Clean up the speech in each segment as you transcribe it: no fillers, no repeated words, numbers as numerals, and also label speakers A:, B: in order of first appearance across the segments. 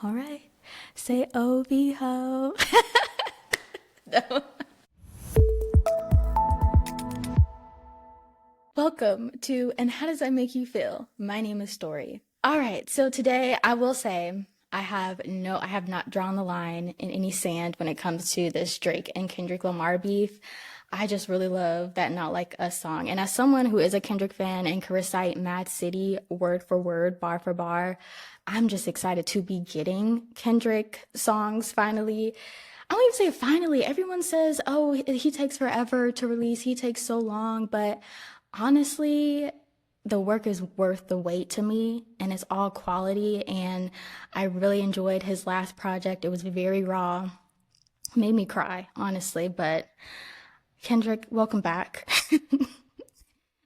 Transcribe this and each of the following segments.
A: All right. Say OB ho. No. Welcome to And How Does That Make You Feel? My name is Stori. All right, so today I will say I have not drawn the line in any sand when it comes to this Drake and Kendrick Lamar beef. I just really love that Not Like Us song. And as someone who is a Kendrick fan and can recite Mad City word for word, bar for bar, I'm just excited to be getting Kendrick songs finally. I don't even say finally. Everyone says, oh, he takes forever to release. He takes so long. But honestly, the work is worth the wait to me, and it's all quality. And I really enjoyed his last project. It was very raw. Made me cry, honestly. But Kendrick, welcome back.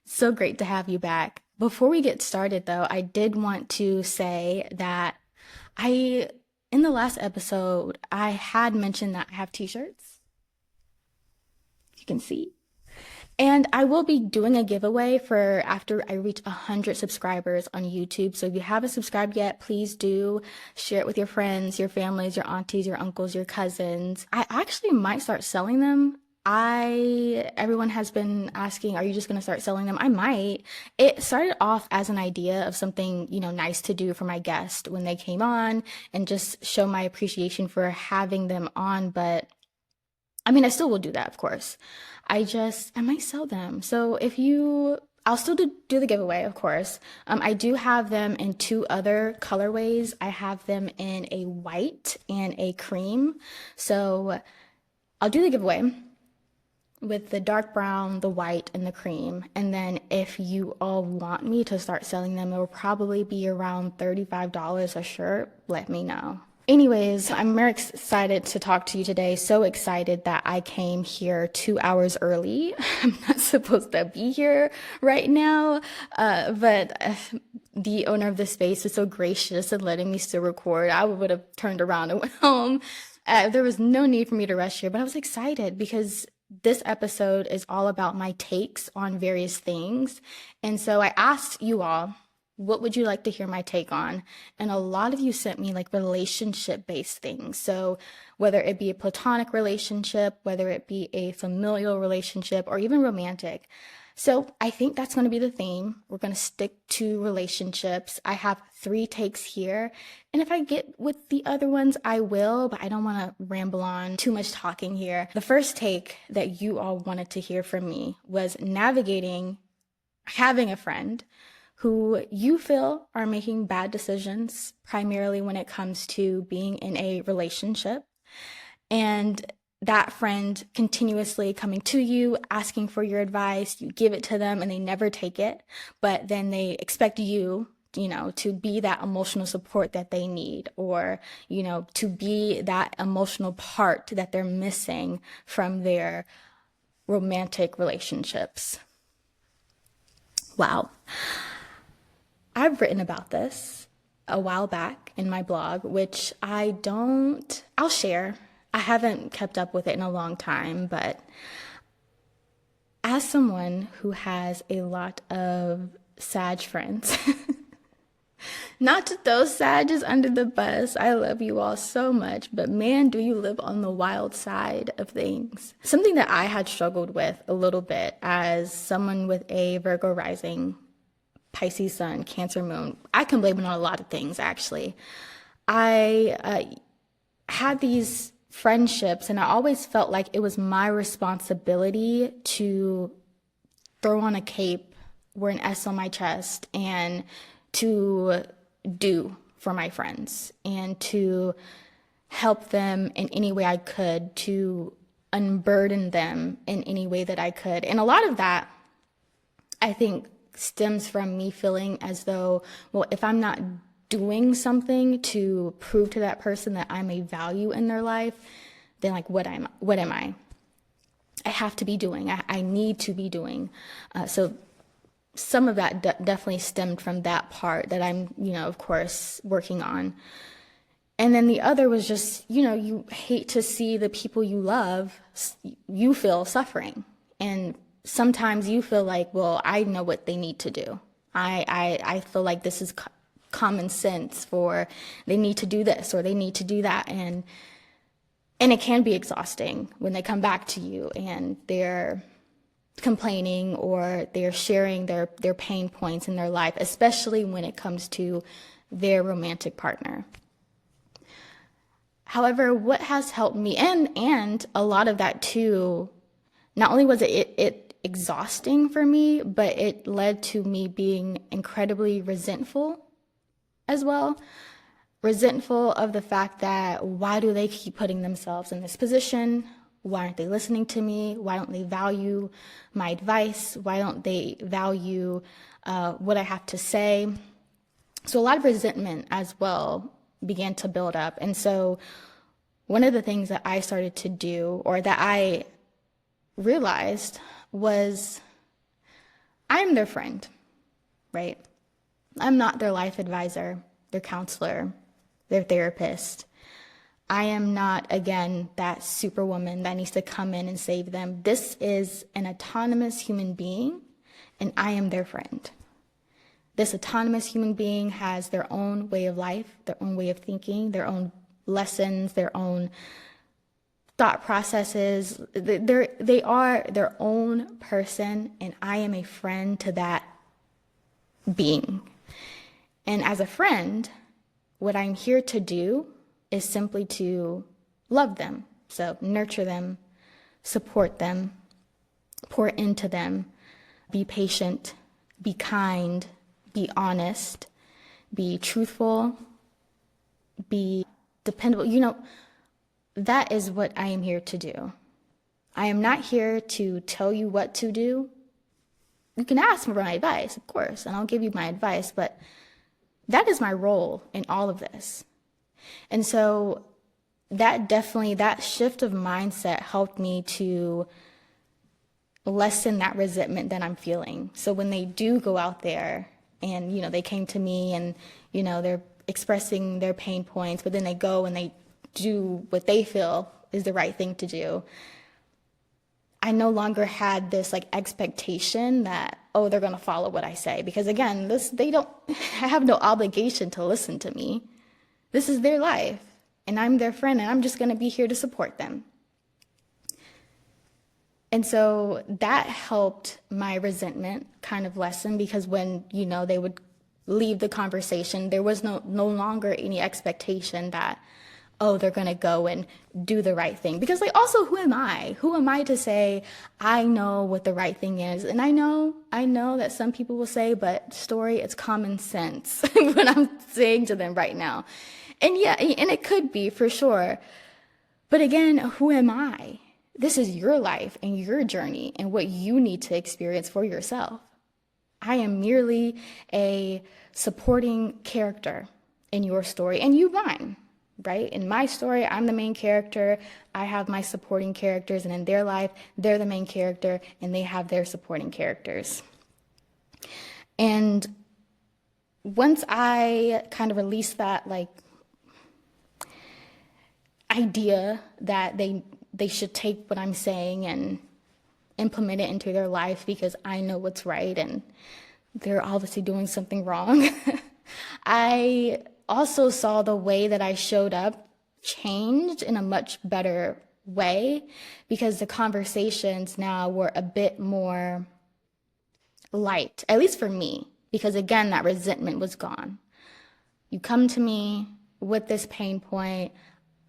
A: So great to have you back. Before we get started, though, I did want to say that in the last episode, I had mentioned that I have t-shirts. You can see. And I will be doing a giveaway for after I reach 100 subscribers on YouTube. So if you haven't subscribed yet, please do share it with your friends, your families, your aunties, your uncles, your cousins. I actually might start selling them. Everyone has been asking, are you just going to start selling them? I might. It started off as an idea of something, nice to do for my guest when they came on and just show my appreciation for having them on. But I still will do that, of course. I might sell them. So I'll still do the giveaway, of course. I do have them in 2 other colorways. I have them in a white and a cream. So I'll do the giveaway with the dark brown, the white, and the cream. And then if you all want me to start selling them, it will probably be around $35 a shirt. Let me know. Anyways, I'm very excited to talk to you today. So excited that I came here 2 hours early. I'm not supposed to be here right now, but the owner of the space was so gracious in letting me still record. I would have turned around and went home. There was no need for me to rush here, but I was excited because this episode is all about my takes on various things. And so I asked you all, what would you like to hear my take on? And a lot of you sent me like relationship-based things. So whether it be a platonic relationship, whether it be a familial relationship, or even romantic. So I think that's going to be the theme. We're going to stick to relationships. I have 3 takes here. And if I get with the other ones, I will, but I don't want to ramble on too much talking here. The first take that you all wanted to hear from me was navigating having a friend who you feel are making bad decisions, primarily when it comes to being in a relationship. And that friend continuously coming to you, asking for your advice, you give it to them and they never take it, but then they expect you, to be that emotional support that they need, or, to be that emotional part that they're missing from their romantic relationships. Wow. I've written about this a while back in my blog, which I'll share. I haven't kept up with it in a long time, but as someone who has a lot of Sag friends, not to throw Sages under the bus, I love you all so much, but man, do you live on the wild side of things. Something that I had struggled with a little bit as someone with a Virgo rising, Pisces sun, Cancer moon. I can blame it on a lot of things, actually. I had these friendships, and I always felt like it was my responsibility to throw on a cape, wear an S on my chest, and to do for my friends, and to help them in any way I could, to unburden them in any way that I could. And a lot of that, I think, stems from me feeling as though, well, if I'm not doing something to prove to that person that I'm a value in their life, then like, what am I? I have to be doing. I need to be doing. So some of that definitely stemmed from that part that I'm, of course, working on. And then the other was just, you hate to see the people you love, you feel suffering. And sometimes you feel like, well, I know what they need to do. I feel like this is common sense for they need to do this or they need to do that. And it can be exhausting when they come back to you and they're complaining or they're sharing their pain points in their life, especially when it comes to their romantic partner. However, what has helped me, and a lot of that too, not only was it exhausting for me, but it led to me being incredibly resentful as well. Resentful of the fact that why do they keep putting themselves in this position? Why aren't they listening to me? Why don't they value my advice? Why don't they value what I have to say? So a lot of resentment as well began to build up. And so one of the things that I started to do, or that I realized, was I'm their friend, right? I'm not their life advisor, their counselor, their therapist. I am not, again, that superwoman that needs to come in and save them. This is an autonomous human being, and I am their friend. This autonomous human being has their own way of life, their own way of thinking, their own lessons, their own thought processes. They are their own person, and I am a friend to that being. And as a friend, what I'm here to do is simply to love them. So nurture them, support them, pour into them, be patient, be kind, be honest, be truthful, be dependable. You know, that is what I am here to do. I am not here to tell you what to do. You can ask for my advice, of course, and I'll give you my advice, but that is my role in all of this. And so that shift of mindset helped me to lessen that resentment that I'm feeling. So when they do go out there and, you know, they came to me and, you know, they're expressing their pain points, but then they go and they do what they feel is the right thing to do, I no longer had this like expectation that, oh, they're going to follow what I say. Because again, I have no obligation to listen to me. This is their life and I'm their friend and I'm just going to be here to support them. And so that helped my resentment kind of lessen, because when, you know, they would leave the conversation, there was no longer any expectation that, oh, they're going to go and do the right thing. Because like, also, who am I? Who am I to say, I know what the right thing is? And I know that some people will say, but Stori, it's common sense what I'm saying to them right now. And yeah, and it could be for sure. But again, who am I? This is your life and your journey and what you need to experience for yourself. I am merely a supporting character in your story, and you mine. Right? In my story, I'm the main character. I have my supporting characters, and in their life, they're the main character, and they have their supporting characters. And once I kind of released that like idea that they should take what I'm saying and implement it into their life because I know what's right and they're obviously doing something wrong, I also saw the way that I showed up changed in a much better way, because the conversations now were a bit more light, at least for me, because again, that resentment was gone. You come to me with this pain point,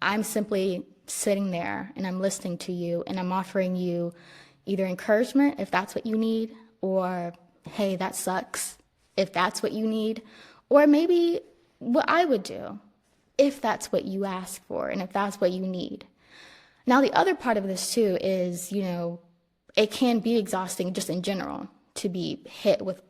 A: I'm simply sitting there and I'm listening to you and I'm offering you either encouragement if that's what you need, or hey, that sucks if that's what you need, or maybe what I would do if that's what you ask for and if that's what you need. Now, the other part of this too is, you know, it can be exhausting just in general to be hit with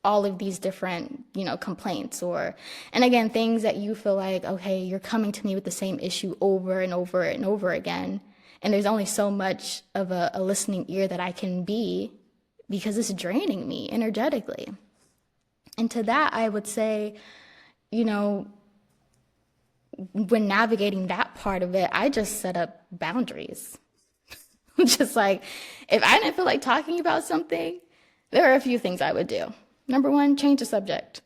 A: all of these different, you know, complaints and again, things that you feel like, okay, you're coming to me with the same issue over and over and over again. And there's only so much of a listening ear that I can be, because it's draining me energetically. And to that, I would say, you know, when navigating that part of it, I just set up boundaries. Just like, if I didn't feel like talking about something, there are a few things I would do. Number one, change the subject.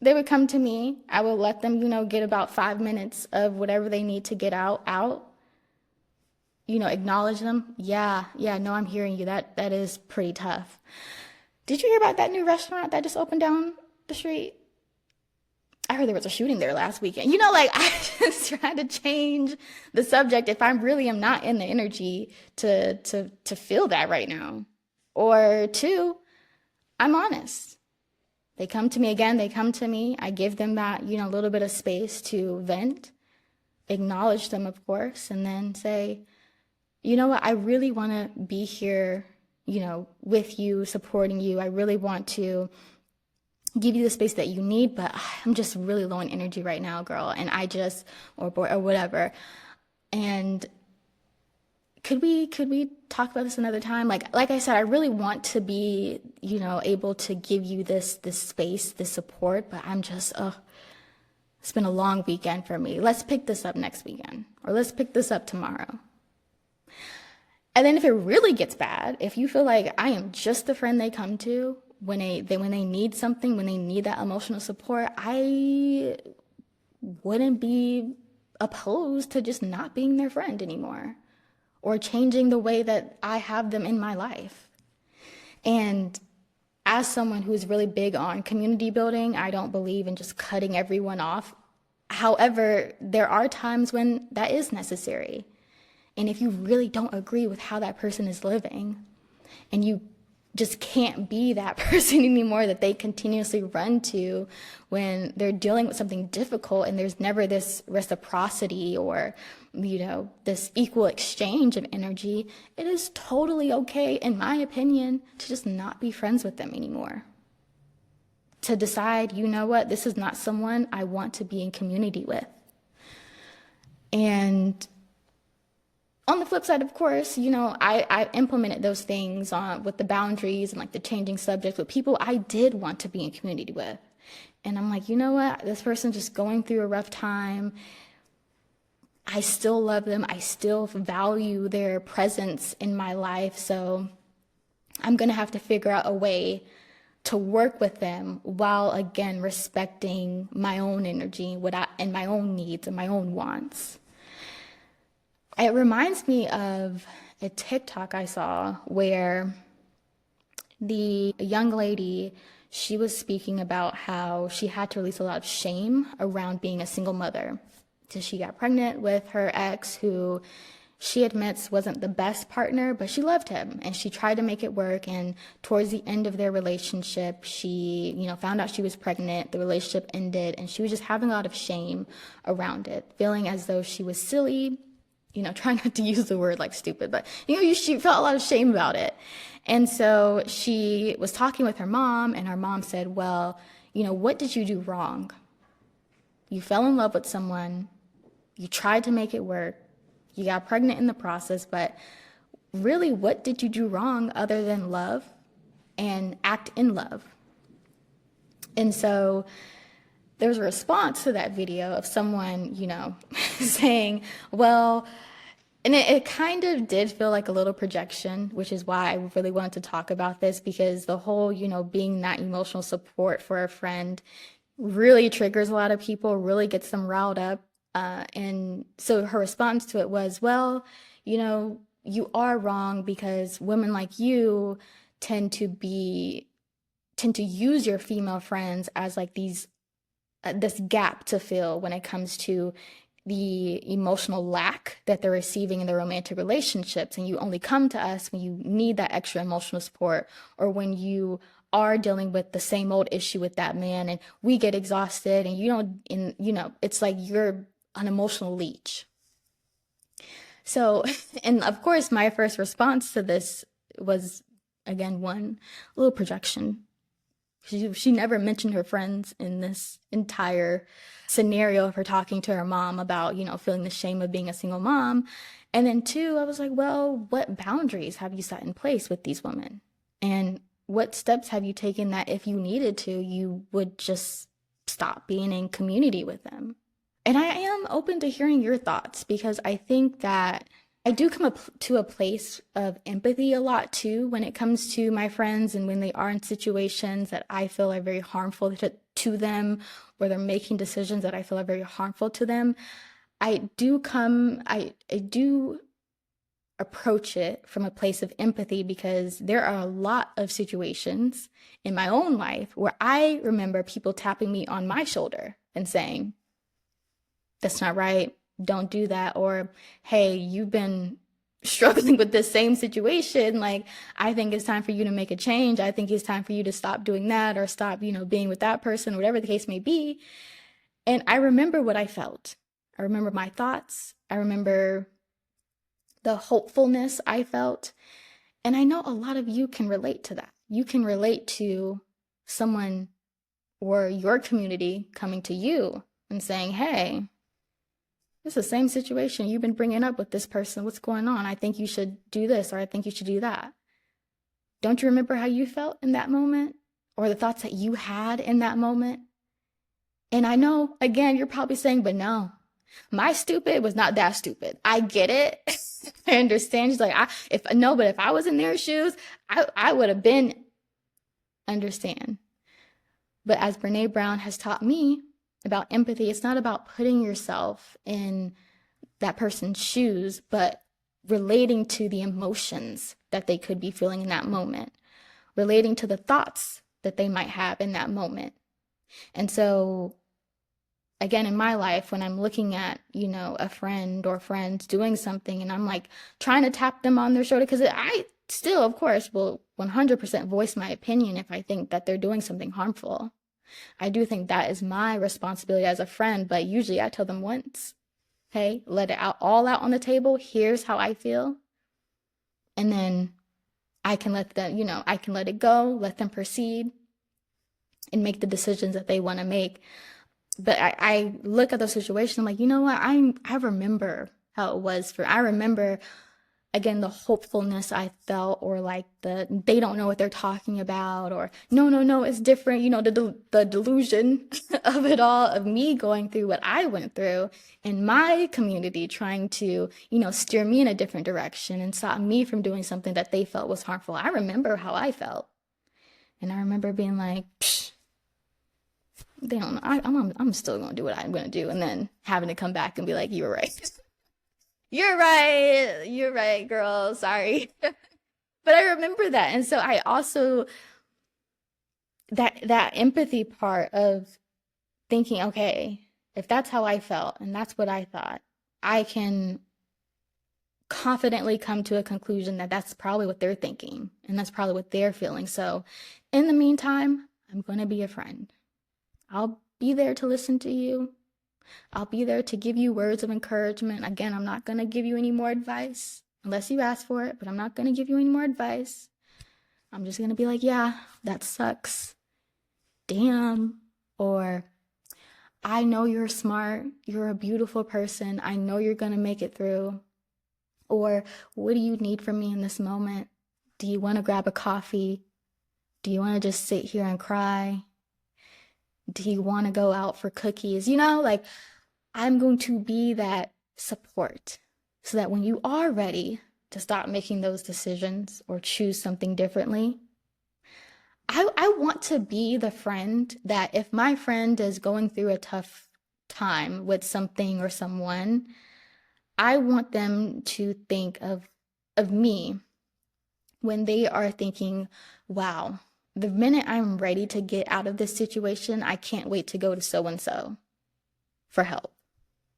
A: They would come to me. I would let them, get about 5 minutes of whatever they need to get out, acknowledge them. Yeah, no, I'm hearing you. That is pretty tough. Did you hear about that new restaurant that just opened down the street? I heard there was a shooting there last weekend. I just try to change the subject if I really am not in the energy to feel that right now. Or two, I'm honest. They come to me again, I give them that, little bit of space to vent, acknowledge them, of course, and then say, you know what, I really want to be here, with you, supporting you. I really want to give you the space that you need, but I'm just really low in energy right now, girl. And or whatever. And could we talk about this another time? Like I said, I really want to be, able to give you this space, this support, but I'm just, it's been a long weekend for me. Let's pick this up next weekend, or let's pick this up tomorrow. And then if it really gets bad, if you feel like I am just the friend they come to when they need something, when they need that emotional support, I wouldn't be opposed to just not being their friend anymore, or changing the way that I have them in my life. And as someone who's really big on community building, I don't believe in just cutting everyone off. However, there are times when that is necessary. And if you really don't agree with how that person is living, and you just can't be that person anymore that they continuously run to when they're dealing with something difficult, and there's never this reciprocity or, this equal exchange of energy, it is totally okay, in my opinion, to just not be friends with them anymore. To decide, you know what, this is not someone I want to be in community with. And on the flip side, of course, I implemented those things with the boundaries and like the changing subjects with people I did want to be in community with. And I'm like, you know what? This person's just going through a rough time. I still love them. I still value their presence in my life. So I'm going to have to figure out a way to work with them while, again, respecting my own energy and my own needs and my own wants. It reminds me of a TikTok I saw where the young lady, she was speaking about how she had to release a lot of shame around being a single mother. So she got pregnant with her ex, who she admits wasn't the best partner, but she loved him and she tried to make it work. And towards the end of their relationship, she, found out she was pregnant, the relationship ended, and she was just having a lot of shame around it, feeling as though she was silly, try not to use the word like stupid, but, she felt a lot of shame about it. And so she was talking with her mom, and her mom said, well, what did you do wrong? You fell in love with someone, you tried to make it work, you got pregnant in the process, but really, what did you do wrong other than love and act in love? And so there was a response to that video of someone, saying, well, and it kind of did feel like a little projection, which is why I really wanted to talk about this, because the whole, being that emotional support for a friend really triggers a lot of people, really gets them riled up. And so her response to it was, well, you are wrong, because women like you tend to use your female friends as like this gap to fill when it comes to the emotional lack that they're receiving in their romantic relationships. And you only come to us when you need that extra emotional support, or when you are dealing with the same old issue with that man and we get exhausted, and it's like you're an emotional leech. So, and of course, my first response to this was, again, one little projection. She never mentioned her friends in this entire scenario of her talking to her mom about, feeling the shame of being a single mom. And then two, I was like, well, what boundaries have you set in place with these women? And what steps have you taken that if you needed to, you would just stop being in community with them? And I am open to hearing your thoughts, because I think that I do come up to a place of empathy a lot too when it comes to my friends, and when they are in situations that I feel are very harmful to them, or they're making decisions that I feel are very harmful to them, I do approach it from a place of empathy, because there are a lot of situations in my own life where I remember people tapping me on my shoulder and saying, that's not right, don't do that, or hey, you've been struggling with this same situation, like I think it's time for you to make a change. I think it's time for you to stop doing that, or stop, being with that person, whatever the case may be. And I remember what I felt. I remember my thoughts. I remember the hopefulness I felt. And I know a lot of you can relate to that. You can relate to someone or your community coming to you and saying, hey, it's the same situation you've been bringing up with this person. What's going on? I think you should do this, or I think you should do that. Don't you remember how you felt in that moment, or the thoughts that you had in that moment? And I know, again, you're probably saying, but no, my stupid was not that stupid. I get it. I understand. She's like, but if I was in their shoes, I would have been, understand. But as Brene Brown has taught me about empathy, it's not about putting yourself in that person's shoes, but relating to the emotions that they could be feeling in that moment, relating to the thoughts that they might have in that moment. And so, again, in my life, when I'm looking at, a friend or friends doing something, and I'm like trying to tap them on their shoulder, because I still, of course, will 100% voice my opinion if I think that they're doing something harmful. I do think that is my responsibility as a friend, but usually I tell them once, hey, let it all out on the table. Here's how I feel. And then I can let them, I can let it go, let them proceed and make the decisions that they want to make. But I look at the situation, I'm like, you know what? I remember how it was I remember, again, the hopefulness I felt, or like they don't know what they're talking about, or no, it's different. The delusion of it all, of me going through what I went through, and my community trying to, steer me in a different direction and stop me from doing something that they felt was harmful. I remember how I felt. And I remember being like, psh, they don't know. I'm still going to do what I'm going to do. And then having to come back and be like, you were right. You're right, girl. Sorry. But I remember that. And so I also, that empathy part of thinking, okay, if that's how I felt and that's what I thought, I can confidently come to a conclusion that that's probably what they're thinking and that's probably what they're feeling. So in the meantime, I'm going to be a friend. I'll be there to listen to you. I'll be there to give you words of encouragement. Again, I'm not going to give you any more advice unless you ask for it, but I'm not going to give you any more advice. I'm just going to be like, yeah, that sucks. Damn. Or, I know you're smart. You're a beautiful person. I know you're going to make it through. Or, what do you need from me in this moment? Do you want to grab a coffee? Do you want to just sit here and cry? Do you want to go out for cookies? Like, I'm going to be that support so that when you are ready to stop making those decisions or choose something differently, I want to be the friend that if my friend is going through a tough time with something or someone, I want them to think of me when they are thinking, wow, the minute I'm ready to get out of this situation, I can't wait to go to so-and-so for help.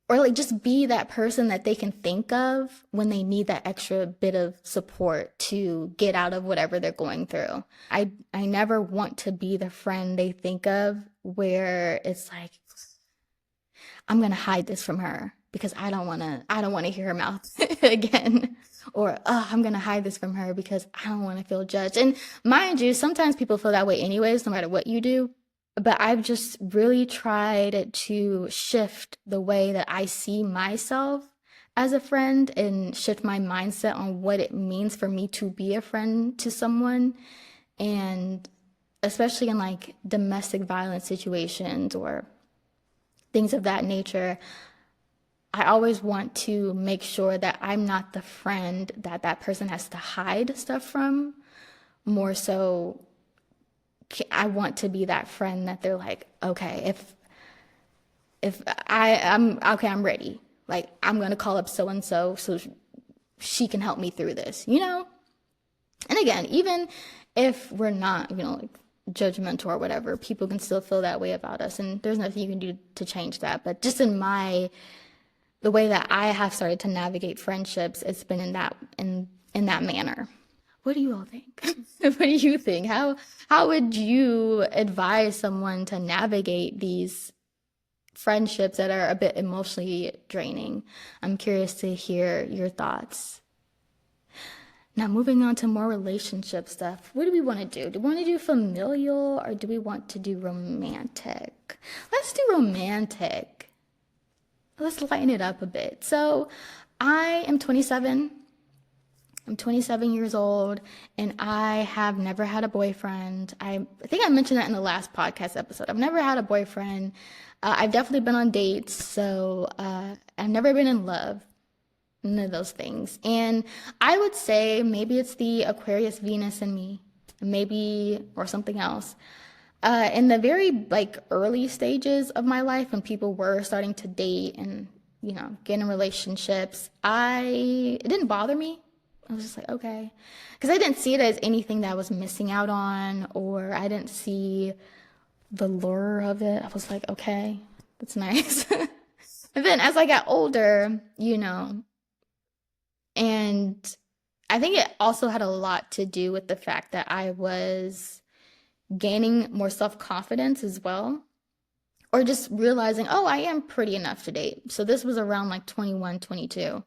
A: Or like just be that person that they can think of when they need that extra bit of support to get out of whatever they're going through. I never want to be the friend they think of where it's like, I'm going to hide this from her because I don't want to hear her mouth again. Or, I'm going to hide this from her because I don't want to feel judged. And mind you, sometimes people feel that way anyways, no matter what you do. But I've just really tried to shift the way that I see myself as a friend and shift my mindset on what it means for me to be a friend to someone. And especially in like domestic violence situations or things of that nature, I always want to make sure that I'm not the friend that that person has to hide stuff from, more so I want to be that friend that they're like, okay, if I'm okay, I'm ready. Like, I'm gonna call up so and so she can help me through this, you know? And again, even if we're not, like judgmental or whatever, people can still feel that way about us, and there's nothing you can do to change that. But just the way that I have started to navigate friendships, it's been in that manner. What do you all think? What do you think? How would you advise someone to navigate these friendships that are a bit emotionally draining? I'm curious to hear your thoughts. Now, moving on to more relationship stuff. What do we want to do? Do we want to do familial or do we want to do romantic? Let's do romantic. Let's lighten it up a bit. So, I am 27. I'm 27 years old, and I have never had a boyfriend. I think I mentioned that in the last podcast episode. I've never had a boyfriend. I've definitely been on dates, so I've never been in love. None of those things. And I would say maybe it's the Aquarius Venus in me, maybe, or something else. In the very early stages of my life, when people were starting to date and get in relationships, it didn't bother me. I was just like, okay, because I didn't see it as anything that I was missing out on, or I didn't see the lure of it. I was like, okay, that's nice. And then as I got older, and I think it also had a lot to do with the fact that I was gaining more self-confidence as well, or just realizing, oh, I am pretty enough to date. So this was around 21, 22.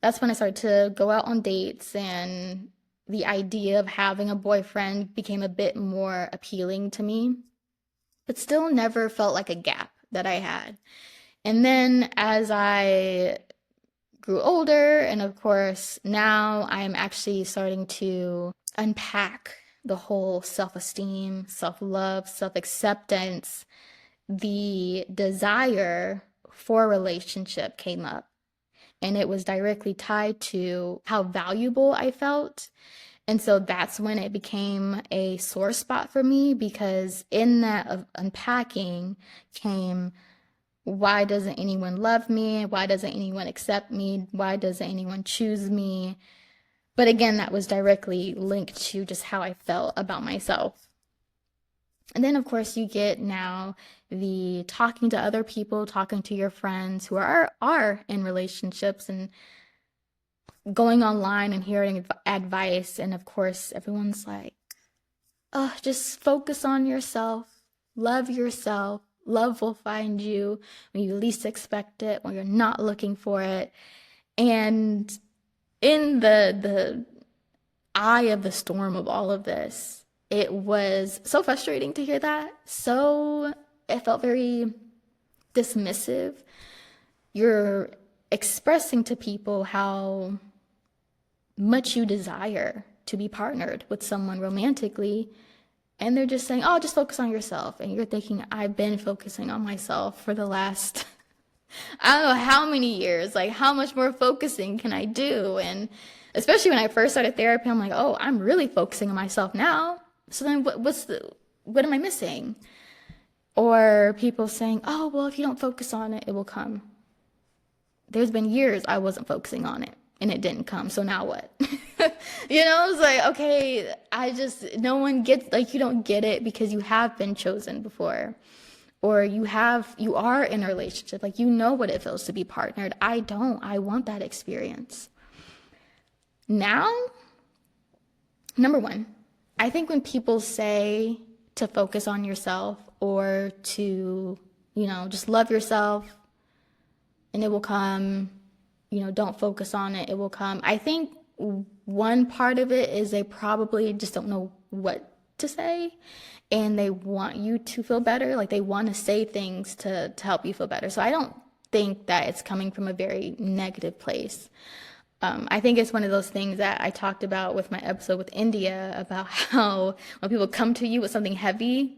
A: That's when I started to go out on dates, and the idea of having a boyfriend became a bit more appealing to me, but still never felt like a gap that I had. And then as I grew older, and of course now I'm actually starting to unpack the whole self-esteem, self-love, self-acceptance, the desire for a relationship came up. And it was directly tied to how valuable I felt. And so that's when it became a sore spot for me, because in that unpacking came, why doesn't anyone love me? Why doesn't anyone accept me? Why doesn't anyone choose me? But again, that was directly linked to just how I felt about myself. And then, of course, you get now the talking to other people, talking to your friends who are in relationships, and going online and hearing advice. And of course, everyone's like, oh, just focus on yourself, love yourself. Love will find you when you least expect it, when you're not looking for it. And in the eye of the storm of all of this, it was so frustrating to hear that. So it felt very dismissive. You're expressing to people how much you desire to be partnered with someone romantically, and they're just saying, oh, just focus on yourself. And you're thinking, I've been focusing on myself for the last, I don't know how many years. How much more focusing can I do? And especially when I first started therapy, I'm like, oh, I'm really focusing on myself now. So then what am I missing? Or people saying, oh, well, if you don't focus on it, it will come. There's been years I wasn't focusing on it, and it didn't come. So now what? It's like, okay, no one gets, you don't get it because you have been chosen before, or you are in a relationship. You know what it feels to be partnered. I don't. I want that experience. Now, number one, I think when people say to focus on yourself, or to, just love yourself and it will come, don't focus on it, it will come. I think one part of it is they probably just don't know what to say, and they want you to feel better. They want to say things to help you feel better. So I don't think that it's coming from a very negative place. I think it's one of those things that I talked about with my episode with India, about how when people come to you with something heavy,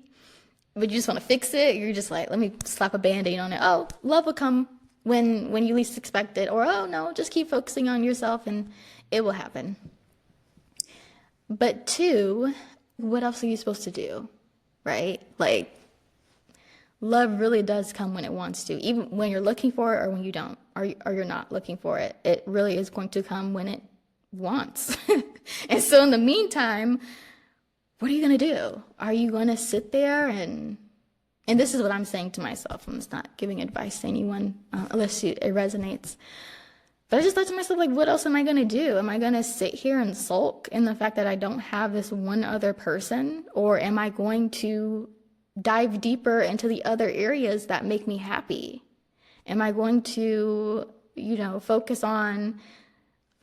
A: but you just want to fix it, you're just like, let me slap a Band-Aid on it. Oh, love will come when you least expect it. Or, oh no, just keep focusing on yourself and it will happen. But two, what else are you supposed to do? Right? Like, love really does come when it wants to, even when you're looking for it or when you don't, or you're not looking for it. It really is going to come when it wants. And so in the meantime, what are you going to do? Are you going to sit there and this is what I'm saying to myself. I'm just not giving advice to anyone unless it resonates. But I just thought to myself, like, what else am I going to do? Am I going to sit here and sulk in the fact that I don't have this one other person? Or am I going to dive deeper into the other areas that make me happy? Am I going to, focus on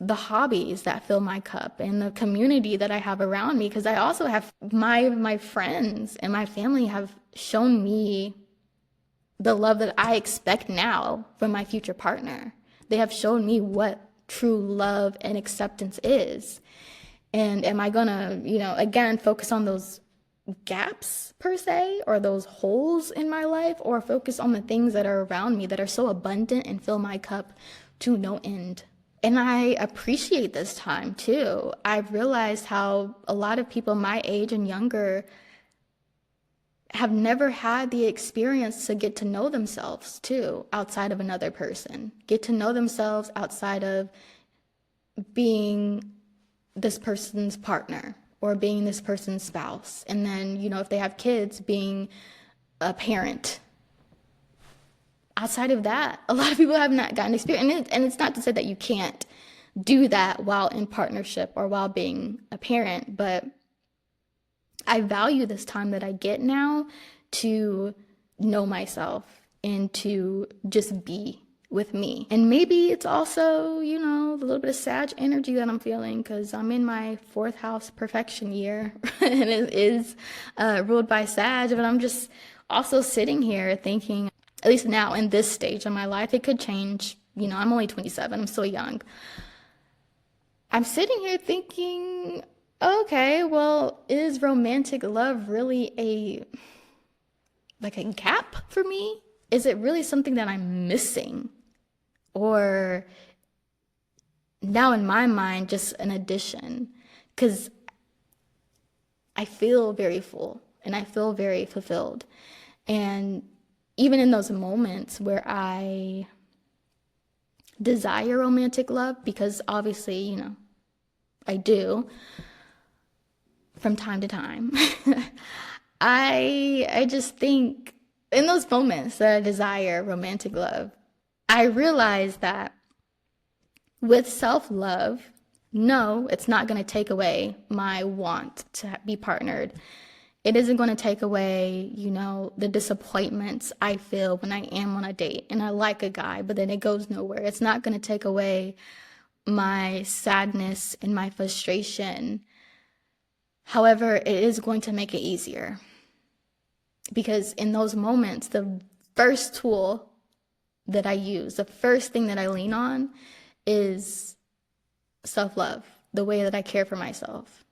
A: the hobbies that fill my cup and the community that I have around me? Because I also have my friends and my family have shown me the love that I expect now from my future partner. They have shown me what true love and acceptance is. And am I gonna, again, focus on those gaps per se, or those holes in my life, or focus on the things that are around me that are so abundant and fill my cup to no end? And I appreciate this time too. I've realized how a lot of people my age and younger have never had the experience to get to know themselves too, outside of another person. Get to know themselves outside of being this person's partner or being this person's spouse. And then, if they have kids, being a parent. Outside of that, a lot of people have not gotten experience. And it's not to say that you can't do that while in partnership or while being a parent, but I value this time that I get now to know myself and to just be with me. And maybe it's also, a little bit of Sag energy that I'm feeling, because I'm in my 4th house perfection year and it is ruled by Sag. But I'm just also sitting here thinking, at least now in this stage of my life, it could change. I'm only 27, I'm still young. I'm sitting here thinking, okay, well, is romantic love really a gap for me? Is it really something that I'm missing? Or now in my mind, just an addition? Because I feel very full and I feel very fulfilled. And even in those moments where I desire romantic love, because obviously, I do, from time to time, I just think in those moments that I desire romantic love, I realize that with self-love, no, it's not going to take away my want to be partnered. It isn't going to take away, the disappointments I feel when I am on a date and I like a guy, but then it goes nowhere. It's not going to take away my sadness and my frustration. However, it is going to make it easier, because in those moments, the first tool that I use, the first thing that I lean on is self-love, the way that I care for myself.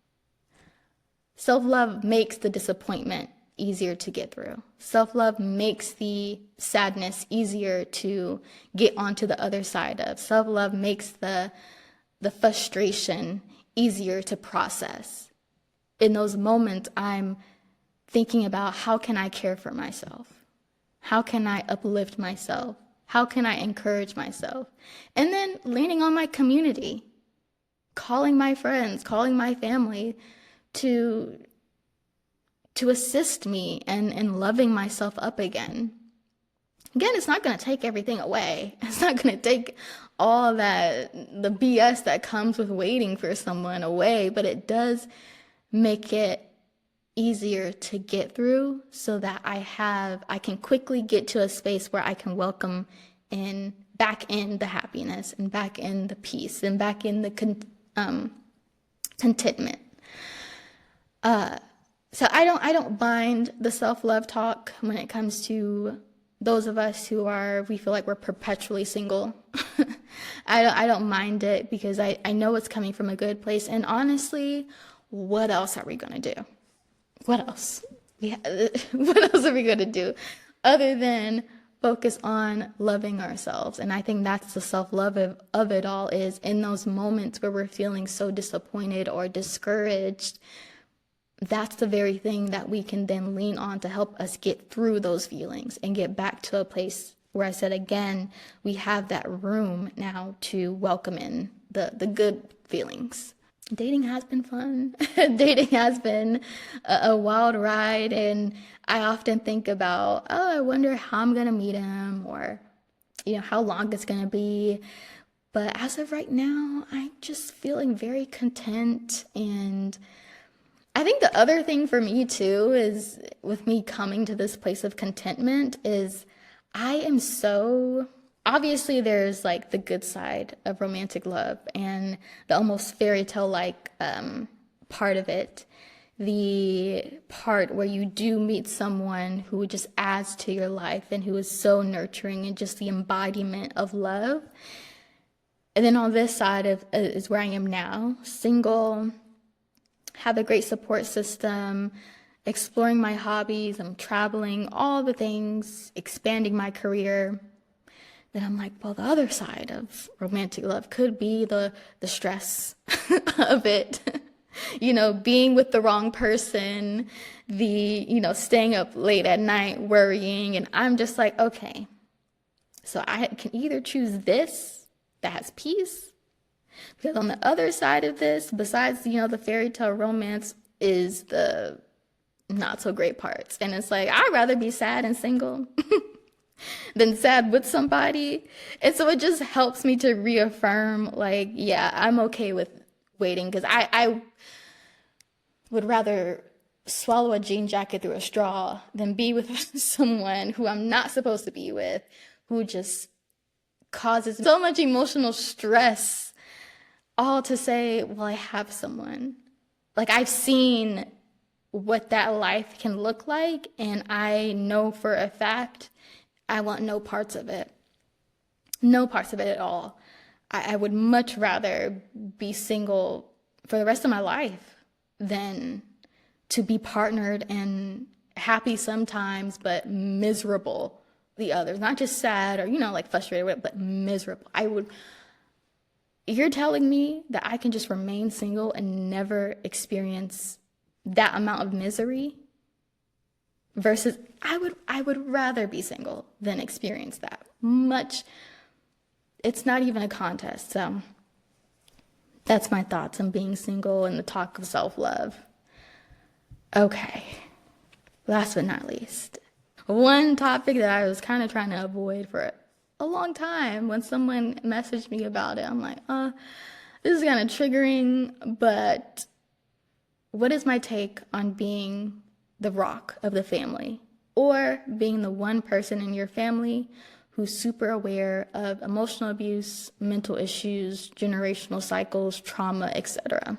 A: Self-love makes the disappointment easier to get through. Self-love makes the sadness easier to get onto the other side of. Self-love makes the frustration easier to process. In those moments, I'm thinking about, how can I care for myself? How can I uplift myself? How can I encourage myself? And then leaning on my community, calling my friends, calling my family to assist me in loving myself up again. Again, it's not going to take everything away. It's not going to take all the BS that comes with waiting for someone away, but it does make it easier to get through, so that I can quickly get to a space where I can welcome back in the happiness and back in the peace and back in the contentment. So I don't mind the self-love talk when it comes to those of us who we feel like we're perpetually single. I don't mind it, because I know it's coming from a good place. And honestly, what else are we going to do? What else? What else are we going to do other than focus on loving ourselves? And I think that's the self-love of it all, is in those moments where we're feeling so disappointed or discouraged, that's the very thing that we can then lean on to help us get through those feelings and get back to a place where I said again, we have that room now to welcome in the good feelings. Dating has been fun. Dating has been a wild ride. And I often think about, oh, I wonder how I'm going to meet him, or, how long it's going to be. But as of right now, I'm just feeling very content. And I think the other thing for me too is, with me coming to this place of contentment, is I am so, obviously there's like the good side of romantic love and the almost fairy tale like part of it. The part where you do meet someone who just adds to your life and who is so nurturing and just the embodiment of love. And then on this side is where I am now, single, have a great support system, exploring my hobbies, I'm traveling, all the things, expanding my career. Then I'm like, well, the other side of romantic love could be the stress of it. Being with the wrong person, staying up late at night worrying. And I'm just like, okay, so I can either choose this that has peace, because on the other side of this, besides, the fairy tale romance, is the not so great parts. And it's like, I'd rather be sad and single than sad with somebody. And so it just helps me to reaffirm, like, yeah, I'm okay with waiting, because I would rather swallow a jean jacket through a straw than be with someone who I'm not supposed to be with, who just causes so much emotional stress, all to say, well, I have someone. Like, I've seen what that life can look like, and I know for a fact I want no parts of it. No parts of it at all. I would much rather be single for the rest of my life than to be partnered and happy sometimes, but miserable the others. Not just sad or, like frustrated, but miserable. You're telling me that I can just remain single and never experience that amount of misery? Versus I would rather be single than experience that much. It's not even a contest. So that's my thoughts on being single and the talk of self-love. Okay, last but not least, one topic that I was kind of trying to avoid for a long time. When someone messaged me about it, I'm like, this is kind of triggering, but what is my take on being the rock of the family, or being the one person in your family who's super aware of emotional abuse, mental issues, generational cycles, trauma, etc.?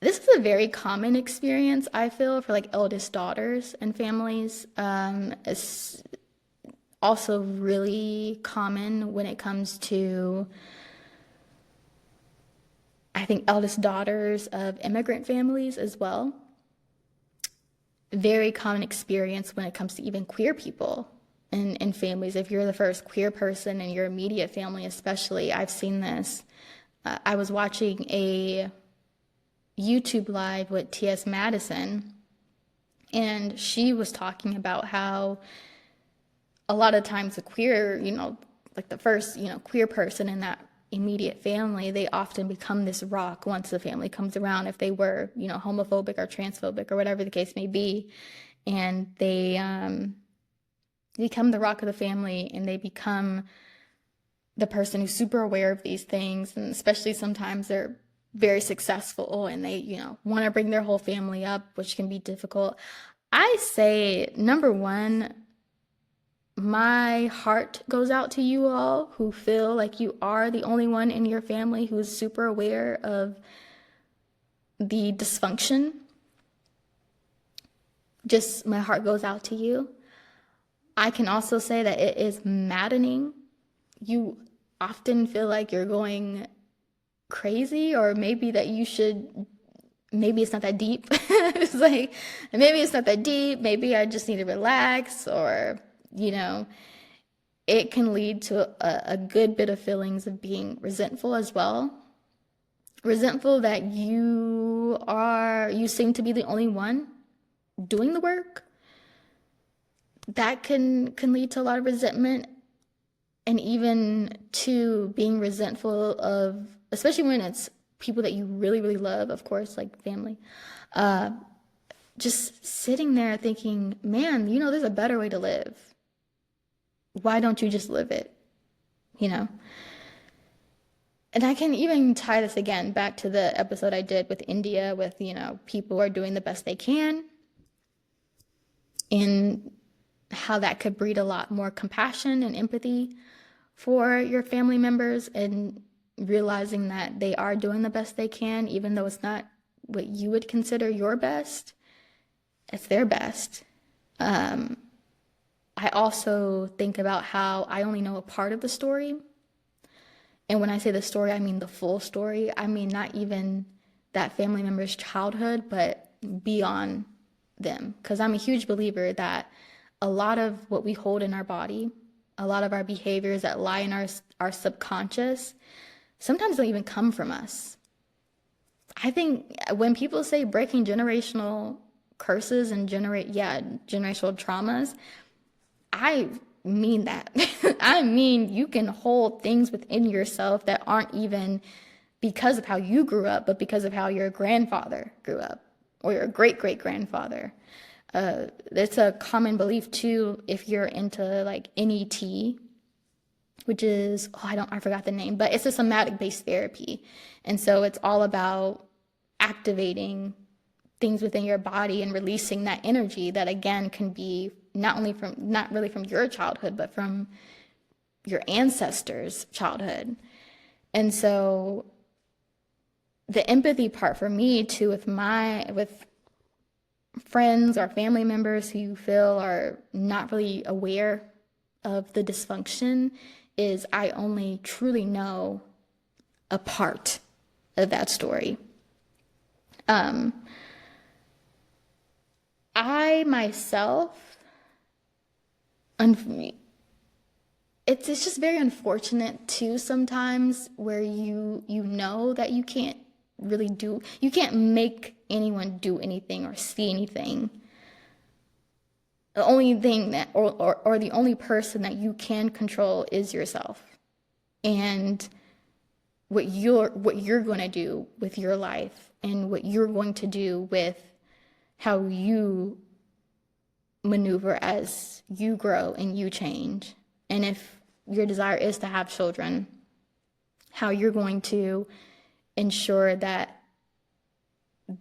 A: This is a very common experience, I feel, for like eldest daughters and families. It's also really common when it comes to, I think, eldest daughters of immigrant families as well. Very common experience when it comes to even queer people in families. If you're the first queer person in your immediate family especially, I've seen this. I was watching a YouTube live with T.S. Madison, and she was talking about how a lot of times the queer, like the first, queer person in that immediate family, they often become this rock once the family comes around, if they were, homophobic or transphobic or whatever the case may be. And they become the rock of the family, and they become the person who's super aware of these things. And especially sometimes they're very successful and they, want to bring their whole family up, which can be difficult. I say, number one, my heart goes out to you all who feel like you are the only one in your family who is super aware of the dysfunction. Just my heart goes out to you. I can also say that it is maddening. You often feel like you're going crazy, or maybe that you should, maybe it's not that deep. It's like, maybe it's not that deep. Maybe I just need to relax, or it can lead to a good bit of feelings of being resentful as well. resentful that you seem to be the only one doing the work. That can lead to a lot of resentment, and even to being resentful of, especially when it's people that you really, really love, of course, like family, just sitting there thinking, man, there's a better way to live. Why don't you just live it? And I can even tie this again back to the episode I did with India with, people are doing the best they can, and how that could breed a lot more compassion and empathy for your family members, and realizing that they are doing the best they can, even though it's not what you would consider your best, it's their best. I also think about how I only know a part of the story. And when I say the story, I mean the full story. I mean, not even that family member's childhood, but beyond them. Because I'm a huge believer that a lot of what we hold in our body, a lot of our behaviors that lie in our subconscious, sometimes don't even come from us. I think when people say breaking generational curses and generational traumas, I mean that. I mean, you can hold things within yourself that aren't even because of how you grew up, but because of how your grandfather grew up, or your great-great-grandfather. It's a common belief too, if you're into like NET, which is, I forgot the name, but it's a somatic-based therapy. And so it's all about activating things within your body and releasing that energy that, again, can be not really from your childhood, but from your ancestors' childhood. And so the empathy part for me too, with friends or family members who you feel are not really aware of the dysfunction, is I only truly know a part of that story. I myself, it's just very unfortunate too sometimes, where you know that you can't make anyone do anything or see anything. The only thing that, or the only person that you can control is yourself, and what you're going to do with your life, and what you're going to do with how you maneuver as you grow and you change. And if your desire is to have children, how you're going to ensure that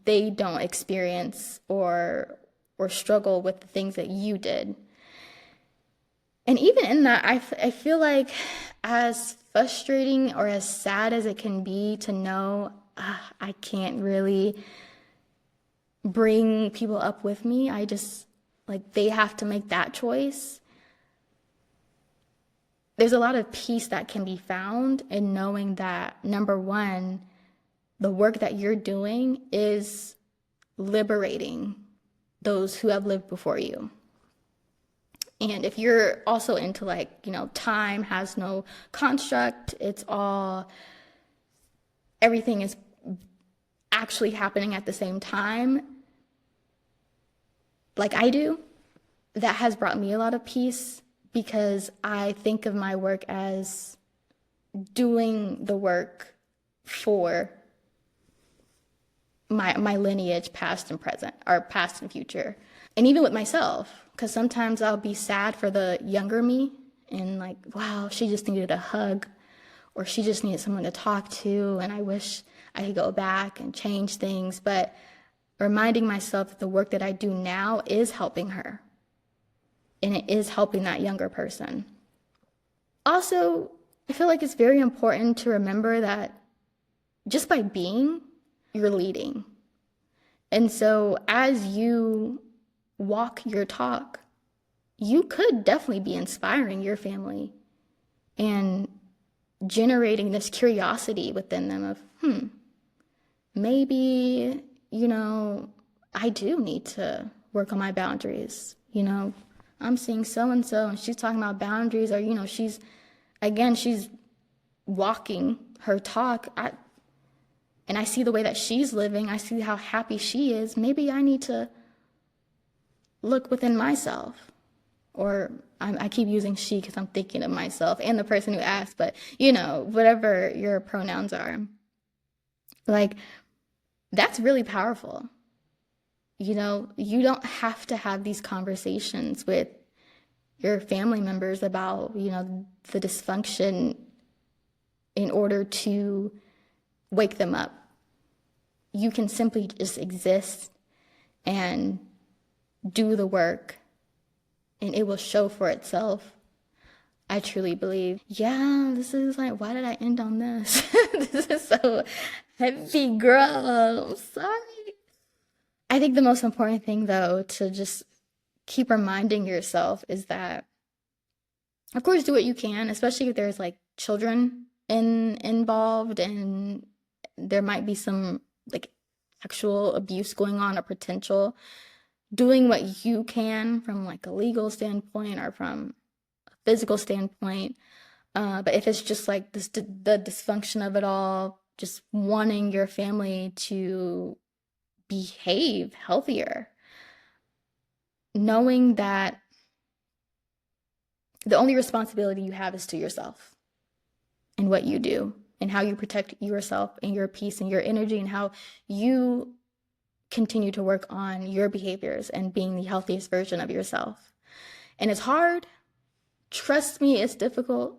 A: they don't experience or struggle with the things that you did. And even in that, I feel like, as frustrating or as sad as it can be to know I can't really bring people up with me, I just, they have to make that choice. There's a lot of peace that can be found in knowing that, number one, the work that you're doing is liberating those who have lived before you. And if you're also into time has no construct, everything is actually happening at the same time, like I do, that has brought me a lot of peace, because I think of my work as doing the work for my lineage, past and present, or past and future. And even with myself, because sometimes I'll be sad for the younger me, and wow, she just needed a hug, or she just needed someone to talk to, and I wish I could go back and change things. But reminding myself that the work that I do now is helping her, and it is helping that younger person. Also, I feel like it's very important to remember that just by being, you're leading. And so as you walk your talk, you could definitely be inspiring your family and generating this curiosity within them of, maybe, I do need to work on my boundaries. I'm seeing so-and-so and she's talking about boundaries, or, she's walking her talk. and I see the way that she's living, I see how happy she is, maybe I need to look within myself. Or I keep using she because I'm thinking of myself and the person who asked, but whatever your pronouns are. Like, that's really powerful. You don't have to have these conversations with your family members about, the dysfunction in order to wake them up. You can simply just exist and do the work, and it will show for itself. I truly believe. Yeah, this is like, why did I end on this? This is so heavy, girl. I'm sorry. I think the most important thing, though, to just keep reminding yourself is that, of course, do what you can, especially if there's like children involved and there might be some like actual abuse going on or potential. Doing what you can from like a legal standpoint or from a physical standpoint. But if it's just like the dysfunction of it all, just wanting your family to behave healthier, knowing that the only responsibility you have is to yourself and what you do and how you protect yourself and your peace and your energy and how you continue to work on your behaviors and being the healthiest version of yourself. And it's hard. Trust me, it's difficult.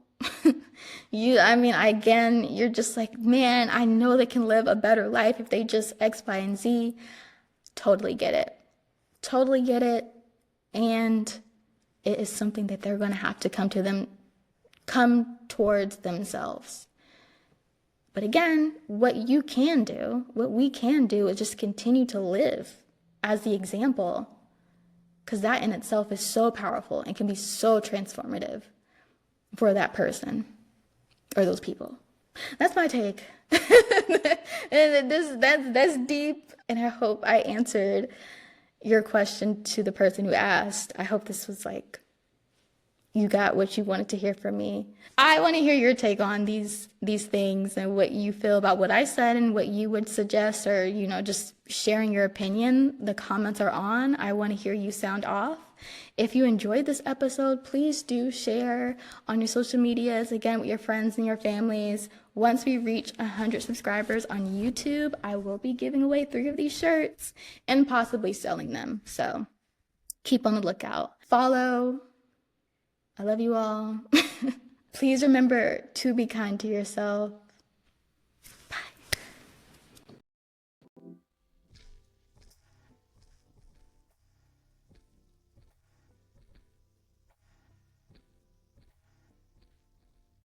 A: You're just like, man, I know they can live a better life if they just X, Y, and Z. Totally get it. Totally get it. And it is something that they're going to have to come towards themselves. But again, what we can do is just continue to live as the example, because that in itself is so powerful and can be so transformative for that person or those people. That's my take. And that's deep, and I hope I answered your question to the person who asked. I hope this was like, you got what you wanted to hear from me. I want to hear your take on these things and what you feel about what I said and what you would suggest, or, just sharing your opinion. The comments are on. I want to hear you sound off. If you enjoyed this episode, please do share on your social medias, again, with your friends and your families. Once we reach 100 subscribers on YouTube, I will be giving away 3 of these shirts and possibly selling them. So keep on the lookout. Follow. I love you all. Please remember to be kind to yourself.